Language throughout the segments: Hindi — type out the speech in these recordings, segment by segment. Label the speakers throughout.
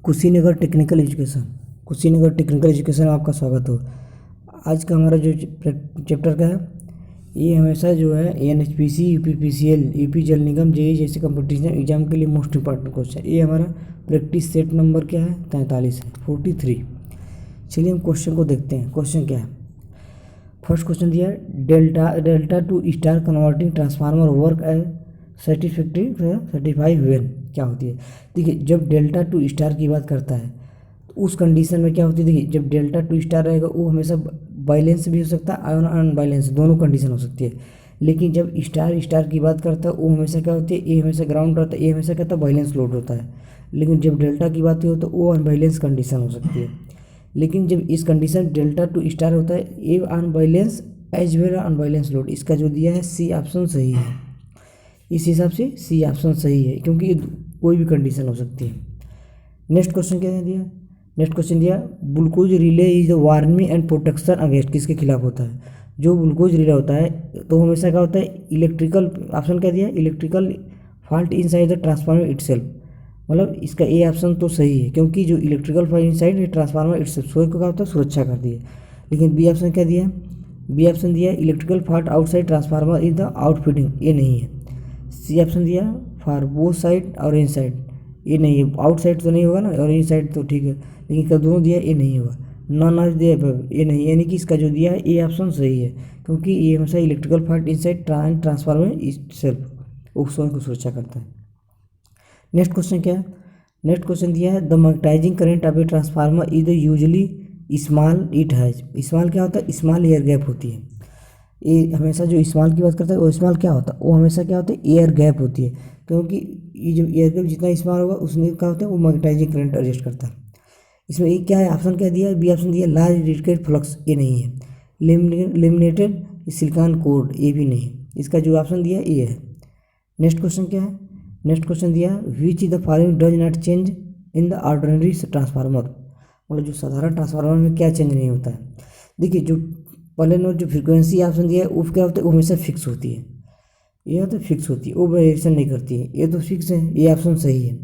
Speaker 1: Kushinagar technical education. Kushinagar technical education में आपका स्वागत हो। आज का हमारा जो चैप्टर का है, ये हमेशा जो है एनएचपीसी, यूपीपीसीएल, यूपी जल निगम, जेई जैसे कंपटीशन एग्जाम के लिए मोस्ट इंपॉर्टेंट क्वेश्चन। ये हमारा प्रैक्टिस सेट नंबर क्या है, 43 है, 43। चलिए हम क्वेश्चन को देखते हैं। क्वेश्चन क्या है? फर्स्ट क्वेश्चन दिया है, delta to star converting transformer work as certify when. क्या होती है? देखिए, जब डेल्टा टू स्टार की बात करता है तो उस कंडीशन में क्या होती है? देखिए, जब डेल्टा टू स्टार रहेगा वो हमेशा बैलेंस भी हो सकता है और अनबैलेंस, दोनों कंडीशन हो सकती है। लेकिन जब स्टार स्टार की बात करता है वो हमेशा क्या होती है? ए हमेशा ग्राउंड रहता है, ए हमेशा कहता है बैलेंस लोड होता है। लेकिन जब डेल्टा की बात हो तो वो अनबैलेंस कंडीशन हो सकती है। लेकिन जब इस कंडीशन डेल्टा टू स्टार होता है, a unbalance as well unbalance load. इसका जो दिया है सी ऑप्शन सही है। इस हिसाब से सी ऑप्शन सही है, क्योंकि कोई भी कंडीशन हो सकती है। नेक्स्ट क्वेश्चन क्या दिया? नेक्स्ट क्वेश्चन दिया, glucose relay is the warming and protection against, किसके खिलाफ होता है? जो ग्लूकोज रिले होता है तो हमेशा क्या होता है? इलेक्ट्रिकल, ऑप्शन क्या दिया? Electrical fault inside the transformer itself. मतलब इसका ए ऑप्शन तो सही है, क्योंकि जो electrical fault inside transformer itself, स्वयं को क्या होता है? सुरक्षा करती है। लेकिन बी ऑप्शन क्या दिया? बी ऑप्शन दिया electrical fault outside transformer is the outfitting, ये नहीं है। सी ऑप्शन दिया फॉर बोथ साइड और इन साइड, ये नहीं है। आउट साइड तो नहीं होगा ना, और इन साइड तो ठीक है, लेकिन क्या दोनों दिया? ये नहीं होगा। नॉन ऑफ दिया ये नहीं, यानी कि इसका जो दिया है ए ऑप्शन सही है, क्योंकि ये हमेशा electrical fault inside transformer self उपकरण को सुरक्षा करता है। नेक्स्ट क्वेश्चन क्या है? नेक्स्ट क्वेश्चन दिया है, the magnetizing current of a transformer is usually small it has. Small क्या होता है? स्मॉल एयर गैप होती है। ये हमेशा जो स्मॉल की बात करता है वो स्मॉल क्या होता है? वो हमेशा क्या होता है? एयर गैप होती है, क्योंकि ये जो एयर गैप जितना स्मॉल होगा उसमें क्या होता है? वो मैग्नेटाइजिंग करंट एडजस्ट करता है। इसमें ये क्या है? ऑप्शन क्या दिया है? बी ऑप्शन दिया लार्ज रेडिएटेड फ्लक्स, ये नहीं है। लेमिनेटेड सिलिकॉन कोड, ये भी नहीं। इसका जो ऑप्शन दिया ये है। नेक्स्ट क्वेश्चन क्या है? नेक्स्ट क्वेश्चन दिया which is the following does not change in the ordinary transformer. मतलब जो साधारण ट्रांसफार्मर में क्या चेंज नहीं होता है? देखिए, जो पहले नोट जो फ्रीक्वेंसी ऑप्शन दिया है वो क्या होता है? वो हमेशा फिक्स होती है। ये तो फिक्स होती है, वो वेरिएशन नहीं करती है, ये तो फिक्स है, ये ऑप्शन सही है।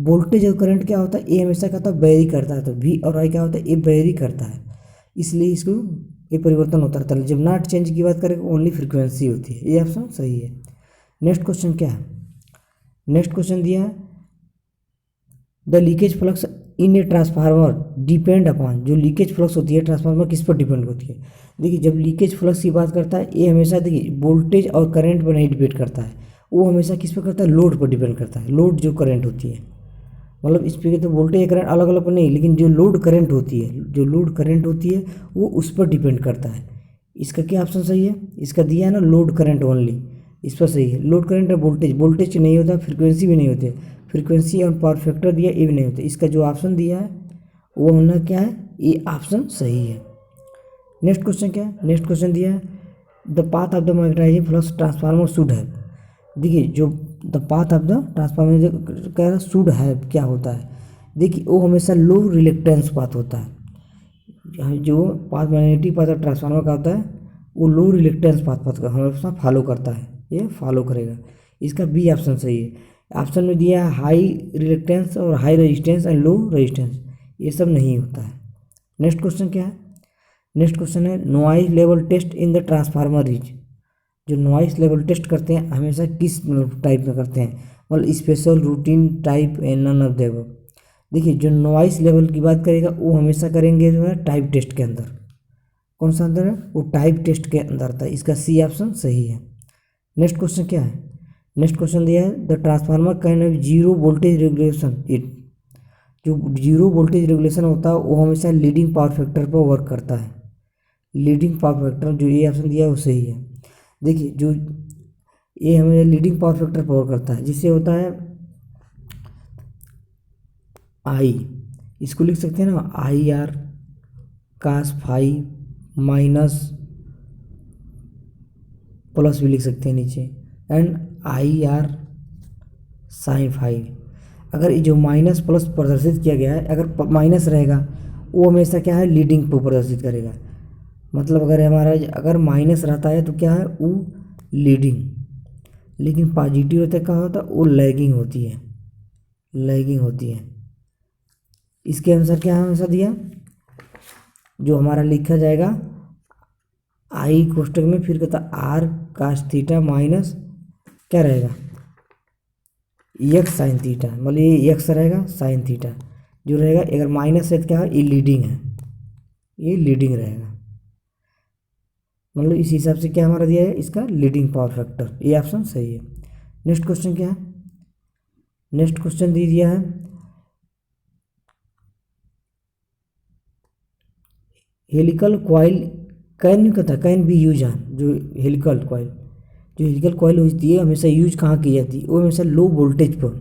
Speaker 1: वोल्टेज और करंट क्या होता है? ये हमेशा क्या होता है? वेरी करता है। तो वी और आई क्या होता है? ये वेरी करता है, इसलिए इसको ये परिवर्तन होता रहता है। जब नॉट चेंज की बात करें ओनली फ्रीक्वेंसी होती है, ये ऑप्शन सही है। नेक्स्ट क्वेश्चन क्या है? नेक्स्ट क्वेश्चन दिया है the leakage flux in a transformer depend upon. जो लीकेज फ्लक्स होती है ट्रांसफार्मर किस पर डिपेंड होती है? देखिए, जब लीकेज फ्लक्स की बात करता है ये हमेशा देखिए वोल्टेज और करंट पर नहीं डिपेंड करता है, वो हमेशा किस पर करता है? लोड पर डिपेंड करता है। लोड जो करंट होती है, मतलब इस पर तो वोल्टेज या करंट अलग अलग पर नहीं, लेकिन जो लोड करंट होती है, जो लोड करंट होती है वो उस पर डिपेंड करता है। इसका क्या ऑप्शन सही है? इसका दिया है ना लोड करंट ओनली, इस पर सही है। लोड करंट और वोल्टेज नहीं होता, फ्रीक्वेंसी भी नहीं होती, फ्रीक्वेंसी और पावर फैक्टर दिया ये भी नहीं होता। इसका जो ऑप्शन दिया है वो होना क्या है? ये ऑप्शन सही है। नेक्स्ट क्वेश्चन क्या है? नेक्स्ट क्वेश्चन दिया है the path of the magnetizing flux transformer should है। देखिए, जो the path of the transformer कह रहा शुड है, क्या होता है? देखिए, वो हमेशा लो रिलेक्टेंस पाथ होता है। जो path magnetic path of transformer का होता है वो लो रिलेक्टेंस पाथ का हमेशा फॉलो करता है, ये फॉलो करेगा। इसका बी ऑप्शन सही है। ऑप्शन में दिया है हाई रिलेक्टेंस और high resistance and low resistance, ये सब नहीं होता है। नेक्स्ट क्वेश्चन क्या है? नेक्स्ट क्वेश्चन है noise level test in the transformer is. जो नॉइज लेवल टेस्ट करते हैं हमेशा किस टाइप में करते हैं? मतलब special, routine, type and none of the above. देखिए, जो नॉइज लेवल की बात करेगा वो हमेशा करेंगे जो है टाइप टेस्ट के अंदर। कौन सा अंदर है? वो टाइप टेस्ट के अंदर था। इसका सी ऑप्शन सही है। नेक्स्ट क्वेश्चन क्या है? नेक्स्ट क्वेश्चन दिया है the transformer can have zero voltage regulation it. जो जीरो वोल्टेज रेगुलेशन होता है वो हमेशा लीडिंग पावर फैक्टर पर वर्क करता है। लीडिंग पावर फैक्टर जो ये ऑप्शन दिया है वो सही है। देखिए, जो ये हमें लीडिंग पावर फैक्टर पर वर्क करता है, जिससे होता है आई, इसको लिख सकते हैं ना I R cos five minus plus भी लिख सकते हैं नीचे, and I R sine five. अगर ये जो माइनस प्लस प्रदर्शित किया गया है, अगर माइनस रहेगा वो हमेशा क्या है? लीडिंग को प्रदर्शित करेगा। मतलब अगर माइनस रहता है तो क्या है? वो लीडिंग, लेकिन पॉजिटिव रहता है क्या होता है? वो लैगिंग होती है, लैगिंग होती है। इसके अनुसार क्या हमेशा दिया, जो हमारा लिखा जाएगा आई कोष्टक में, फिर कहता आर कास थीटा माइनस क्या रहेगा एक्स साइन थीटा, मतलब ये एक्स रहेगा साइन थीटा जो रहेगा, अगर माइनस है तो क्या है, ये लीडिंग है, ये लीडिंग रहेगा, मतलब इस हिसाब से क्या हमारा दिया है इसका लीडिंग पावर फैक्टर, ये ऑप्शन सही है। नेक्स्ट क्वेश्चन क्या है, नेक्स्ट क्वेश्चन दे दिया है हेलिकल कॉइल कैन कहता कैन बी यूज ऑन, जो हेलिकल कॉइल, जो हेलिकल कॉइल होती है हमेशा यूज कहाँ की जाती है, वो हमेशा लो वोल्टेज पर,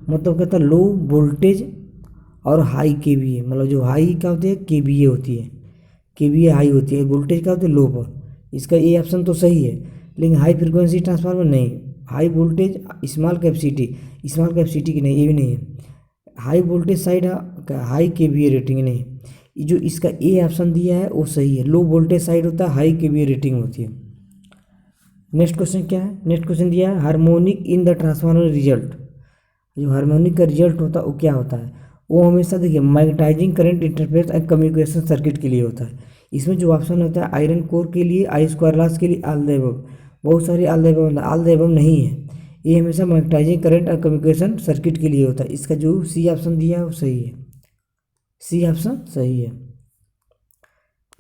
Speaker 1: मतलब कहता लो वोल्टेज और हाई के वी ए, मतलब जो हाई क्या होती है के वी ए होती है, के वी ए हाई होती है, वोल्टेज क्या होती है लो पर, इसका ये ऑप्शन तो सही है, लेकिन हाई फ्रिक्वेंसी ट्रांसफार्मर नहीं, हाई वोल्टेज स्मॉल कैपेसिटी की नहीं, ये भी नहीं है, हाई वोल्टेज साइड हाई के वी ए रेटिंग नहीं, जो इसका ए ऑप्शन दिया है वो सही है, लो वोल्टेज साइड होता है, हाई के वी ए रेटिंग होती है। नेक्स्ट क्वेश्चन क्या है, नेक्स्ट क्वेश्चन दिया है harmonic in the transformer result, जो हार्मोनिक का रिजल्ट होता है वो क्या होता है, वो हमेशा देखिए magnetizing current interface and communication circuit के लिए होता है। इसमें जो ऑप्शन होता है आयरन कोर के लिए, आई स्क्वायर लॉस के लिए, ऑल द अबव, बहुत सारी ऑल द अबव नहीं है, ये हमेशा मैग्नेटाइजिंग करंट और कम्युनिकेशन सर्किट के लिए होता है। इसका जो सी ऑप्शन दिया है वो सही है, सी ऑप्शन सही है।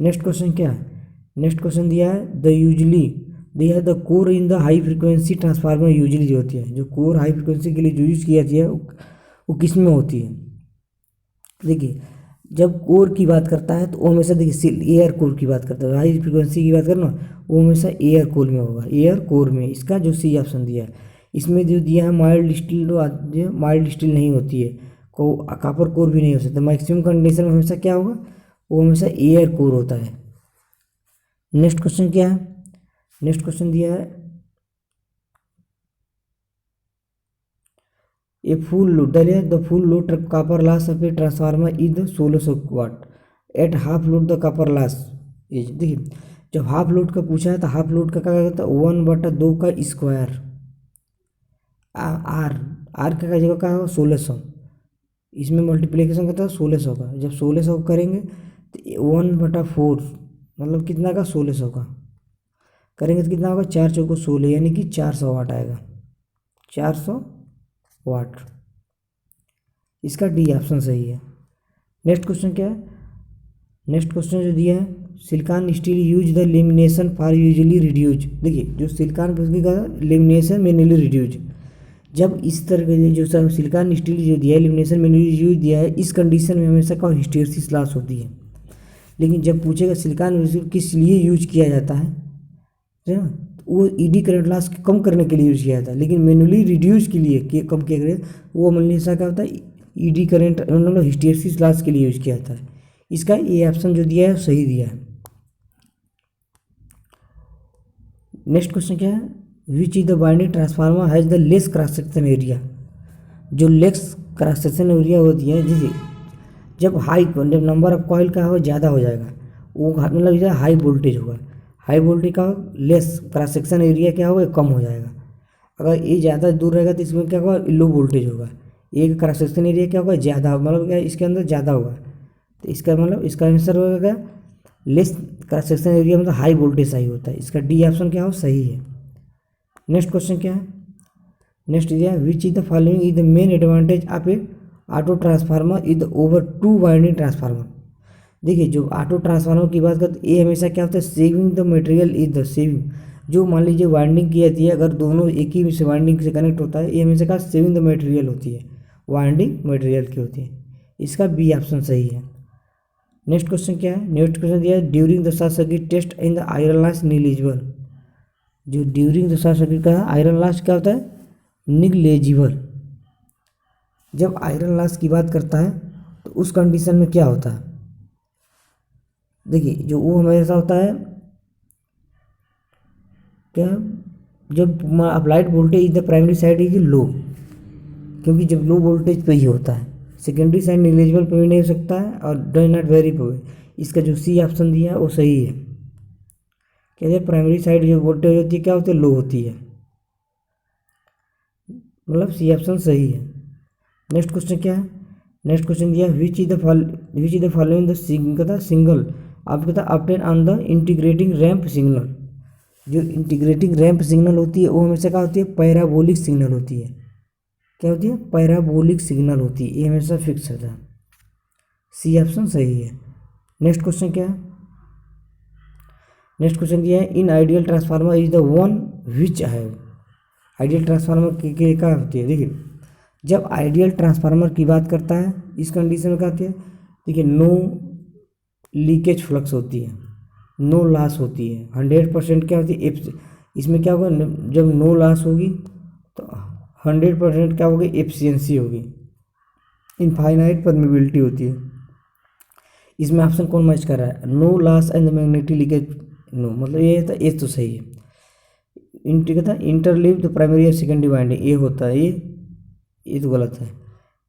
Speaker 1: नेक्स्ट क्वेश्चन क्या है, नेक्स्ट क्वेश्चन दिया है द यूजली दिया है the core in the high frequency transformer usually जो होती है, जो कोर हाई फ्रिक्वेंसी के लिए जो यूज की जाती है वो किस में होती है। देखिए जब कोर की बात करता है तो वो हमेशा देखिए एयर कोर की बात करता है, हाई फ्रिक्वेंसी की बात करना वो हमेशा एयर कोर में होगा, एयर कोर में, इसका जो सी ऑप्शन दिया है। इसमें जो दिया है माइल्ड स्टील, जो माइल्ड स्टील नहीं होती है, को कापर कोर भी नहीं हो सकता, मैक्सिमम कंडीशन में हमेशा क्या होगा, वो हमेशा एयर कोर होता है। नेक्स्ट क्वेश्चन क्या है, नेक्स्ट क्वेश्चन दिया है a full load the full load copper loss of a transformer is 1600 watt at half load the copper loss is, देखिए जब हाफ लोड का पूछा है तो हाफ लोड का क्या कहता है 1/2 का स्क्वायर, आर आर का जगह क्या होगा 1600, इसमें मल्टीप्लिकेशन करता है 1600 का, जब 1600 करेंगे तो 1/4 मतलब कितना का 1600 का करेंगे तो कितना होगा 4 चौको 16 यानी कि 400 वाट आएगा, 400 वाट, इसका डी ऑप्शन सही है। नेक्स्ट क्वेश्चन क्या है, नेक्स्ट क्वेश्चन जो दिया है silicon steel use the lamination for usually reduce, देखिए जो सिलिकॉन का लेमिनेशन मैन्युअली रिड्यूज, जब इस तरह के जो सिलिकॉन स्टील जो दिया है लेमिनेशन मैन्युअली यूज दिया है, इस कंडीशन में हमेशा का हिस्टेरिसिस लॉस होती है। लेकिन जब पूछेगा सिलिकॉन किस लिए यूज किया जाता है ना, वो ईडी करंट लॉस कम करने के लिए यूज किया जाता है, लेकिन मैनुअली रिड्यूस के लिए कम किया गया वो हमेशा क्या होता है ईडी करंट मतलब हिस्टेरिसिस लॉस के लिए यूज किया जाता है। इसका ये ऑप्शन जो दिया है सही दिया है। नेक्स्ट क्वेश्चन क्या है, विच is the binding transformer has the less cross section area, जो लेस क्रॉस सेक्शन एरिया होती है जैसे जब जब नंबर ऑफ कॉइल का हो ज़्यादा हो जाएगा वो मतलब हाई वोल्टेज होगा, हाई वोल्टेज का लेस क्रॉस सेक्शन एरिया क्या होगा कम हो जाएगा, अगर ये ज़्यादा दूर रहेगा तो इसमें क्या होगा लो वोल्टेज होगा, ये क्रॉस सेक्शन एरिया क्या होगा ज़्यादा, मतलब क्या इसके अंदर ज़्यादा होगा, तो इसका मतलब इसका आंसर होगा लेस क्रॉस सेक्शन एरिया मतलब हाई वोल्टेज सही होता है, इसका डी ऑप्शन क्या हो सही है। नेक्स्ट क्वेश्चन क्या है, नेक्स्ट दिया which is the following is the main advantage of A auto transformer is over 2 winding transformer, देखिए जो ऑटो ट्रांसफार्मर की बात करते ये हमेशा क्या होता है saving the material is the saving, जो मान लीजिए वाइंडिंग की जाती है अगर दोनों एक ही से वाइंडिंग से कनेक्ट होता है ये हमेशा क्या सेविंग द मटेरियल होती है, वाइंडिंग मटेरियल की होती है, इसका बी ऑप्शन सही है। नेक्स्ट क्वेश्चन क्या है, नेक्स्ट क्वेश्चन दिया है during the short circuit test in the iron loss negligible, जो ड्यूरिंग द शॉर्ट सर्किट का आयरन लॉस क्या होता है निग्लिजिबल, जब आयरन लॉस की बात करता है तो उस कंडीशन में क्या होता है, देखिए जो वो हमेशा होता है क्या, जब applied voltage is the primary side is low, क्योंकि जब लो वोल्टेज पे ही होता है, सेकेंडरी साइड निग्लिजिबल पे भी नहीं हो सकता है और डज नॉट वेरी पे, इसका जो सी ऑप्शन दिया है वो सही है, कहते हैं प्राइमरी साइड जो वोल्टेज होती है क्या होती है लो होती है, मतलब सी ऑप्शन सही है। नेक्स्ट क्वेश्चन क्या है, नेक्स्ट क्वेश्चन दिया which is the following the single आप कहता obtain on the integrating ramp signal. जो इंटीग्रेटिंग रैंप सिग्नल होती है वो हमेशा क्या होती है, पैराबोलिक सिग्नल होती है। क्या होती है, पैराबोलिक सिग्नल होती है, ये हमेशा फिक्स रहता है। सी ऑप्शन सही है। नेक्स्ट क्वेश्चन क्या है, नेक्स्ट क्वेश्चन दिया है in ideal transformer is the one which have. Ideal transformer की क्या होती है, देखिए जब आइडियल ट्रांसफार्मर की बात करता है इस कंडीशन में क्या होती है, देखिए नो लीकेज फ्लक्स होती है, नो लॉस होती है, 100% क्या होती है इसमें क्या होगा, जब नो लॉस होगी तो 100% क्या होगी, एफिशिएंसी होगी, इनफाइनाइट परमेबिलिटी होती है। इसमें ऑप्शन कौन मैच कर रहा है, no loss and magnetic leakage, no मतलब ये था, ये तो सही है। इंटरलीव द प्राइमरी और सेकेंडरी वाइंडिंग, ये होता है, ये तो गलत है।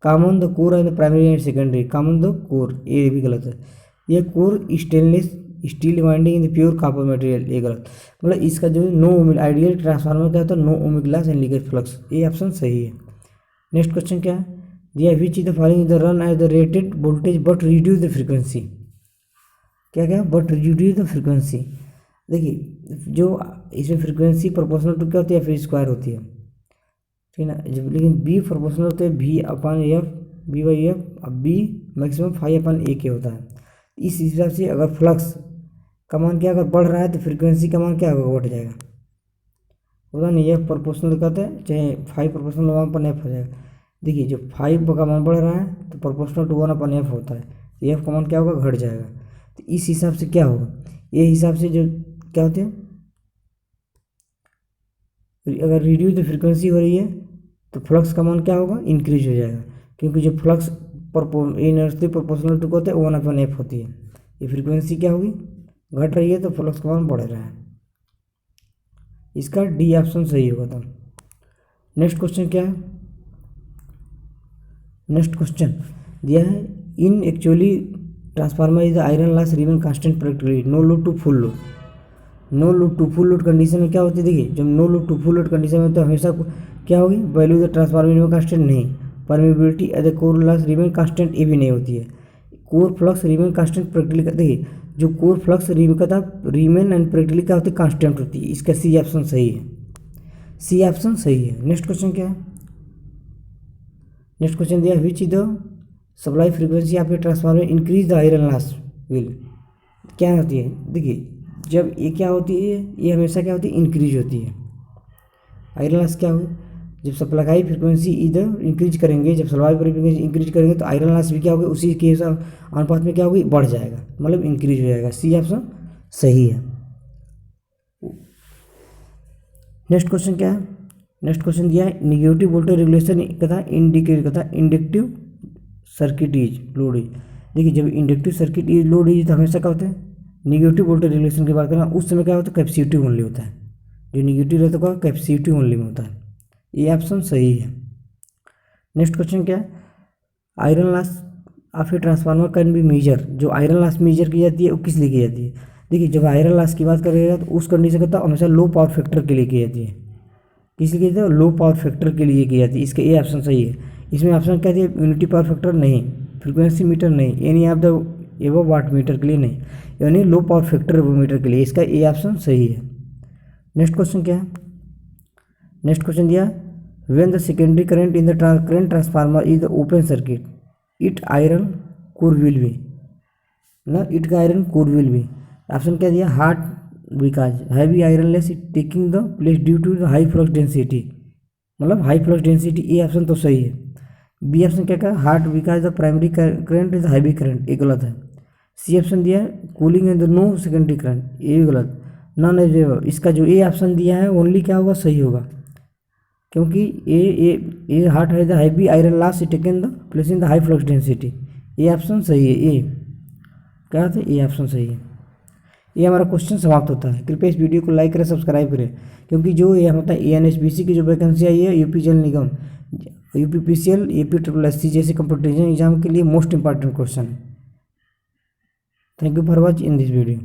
Speaker 1: Common the core and primary and secondary, common the core, ये भी गलत है। ये core stainless steel winding in the pure copper material, ये गलत। मतलब इसका जो नो आइडियल ट्रांसफार्मर क्या होता है, no ohmic loss and leakage flux, ये ऑप्शन सही है। नेक्स्ट क्वेश्चन क्या है दिया, which is the following the run at the rated voltage but reduce the frequency. क्या क्या, बट रिड्यूस द फ्रीक्वेंसी। देखिए जो इसमें फ्रीक्वेंसी प्रोपोर्शनल टू क्या होती है, एफ स्क्वायर होती है, ठीक है ना। जब लेकिन बी प्रोपोर्शनल होते हैं B upon F, B by F, अब बी मैक्सिमम 5/a के होता है। इस हिसाब से अगर फ्लक्स का मान क्या अगर बढ़ रहा है तो फ्रीक्वेंसी का मान क्या होगा, बढ़ जाएगा, होगा नहीं। एफ प्रोपोर्शनल कहते हैं, चाहे 5 प्रोपोर्शनल 1/f हो जाएगा। देखिए जो 5 का मान बढ़ रहा है तो प्रोपोर्शनल टू 1/f होता है, तो एफ का मान क्या होगा, घट जाएगा। तो इस हिसाब से क्या होगा, ये हिसाब से जो क्या होते हैं, अगर रिड्यूस द फ्रीक्वेंसी हो रही है तो फ्लक्स का मान क्या होगा, इंक्रीज हो जाएगा, क्योंकि जो फ्लक्स इनवर्सली प्रोपोर्शनल टू होते हैं 1/f होती है। ये फ्रीक्वेंसी क्या होगी, घट रही है तो फ्लक्स का मान बढ़ रहा है। इसका डी ऑप्शन सही होगा। तो नेक्स्ट क्वेश्चन क्या है, नेक्स्ट क्वेश्चन दिया है in actually transformer is the iron loss remain constant practically no load to full load. No load to full load condition में क्या होती है, देखिए जब no load to full load condition में तो हमेशा क्या होगी, value the transformer remain constant नहीं, permeability at the core loss remain constant, ये भी नहीं होती है। Core flux remain constant practically, देखिए जो core flux remain and practically क्या होती है, कांस्टेंट होती है। इसका सी ऑप्शन सही है, सी ऑप्शन सही है। नेक्स्ट क्वेश्चन क्या है, नेक्स्ट क्वेश्चन दिया which is the supply frequency of a transformer increase the iron loss will. क्या होती है, देखिए जब ये क्या होती है, ये हमेशा क्या होती है, इंक्रीज होती है। आयरन लॉस क्या होगी, जब सप्लाई फ्रीक्वेंसी इधर इंक्रीज करेंगे, जब सप्लाई फ्रीक्वेंसी इंक्रीज करेंगे तो आयरन लॉस भी क्या होगी, उसी के अनुपात में क्या होगी, बढ़ जाएगा, मतलब इंक्रीज हो जाएगा। सी ऑप्शन सही है। नेक्स्ट क्वेश्चन क्या है, नेक्स्ट क्वेश्चन दिया है निगेटिव वोल्टेज रेगुलेशन कथा inductive circuit is load is. देखिए जब inductive circuit is load is तो हमेशा क्या होता है, निगेटिव वोल्टेज रेगुलेशन की बात करना, उस समय क्या होता है, कैपेसिटिव ओनली होता है। जो निगेटिव रहता है कैपेसिटिव ओनली में होता है, ये ऑप्शन सही है। नेक्स्ट क्वेश्चन क्या है, iron loss of a transformer can be measure. जो आयरन लॉस मेजर की जाती है वो किस लिए की जाती है, देखिए जब आयरन लॉस की बात करेगा तो उस कंडीशन का तो हमेशा लो पावर फैक्टर के लिए की जाती है। किस लिए की जाती है, लो पावर फैक्टर के लिए की जाती है। इसका ये ऑप्शन सही है। इसमें ऑप्शन क्या दिया, यूनिटी पावर फैक्टर नहीं, फ्रीक्वेंसी मीटर नहीं, यानी आप द एवो वाट मीटर के लिए नहीं, यानी लो पावर फैक्टर मीटर के लिए, इसका ये ऑप्शन सही है। नेक्स्ट क्वेश्चन क्या है, नेक्स्ट क्वेश्चन दिया when the secondary current in the current transformer is the open circuit it iron core will be, ना इट का iron core will be. Option क्या दिया, hot because heavy iron less taking the place due to the high flux density, मतलब हाई फ्लक्स डेंसिटी, ये ऑप्शन तो सही है। बी ऑप्शन क्या कहा, hot because the primary current is heavy current, ये गलत है। सी ऑप्शन दिया है cooling in the no secondary current, ये भी गलत। नॉन एलिजिबल, इसका जो ए ऑप्शन दिया है ओनली क्या होगा, सही होगा, क्योंकि ए हार्ट है the heavy iron loss taken the place in the high flux density, ये ऑप्शन सही है। ए क्या था, ये ऑप्शन सही है। ये हमारा क्वेश्चन समाप्त होता है। कृपया इस वीडियो को लाइक करें, सब्सक्राइब करें, क्योंकि जो ये होता है ANHPC की जो वैकेंसी आई है, यूपी जल निगम, UPPCL, AP SSC जैसे कॉम्पिटिशन एग्जाम के लिए मोस्ट इंपॉर्टेंट क्वेश्चन है। Thank you for watch in this video.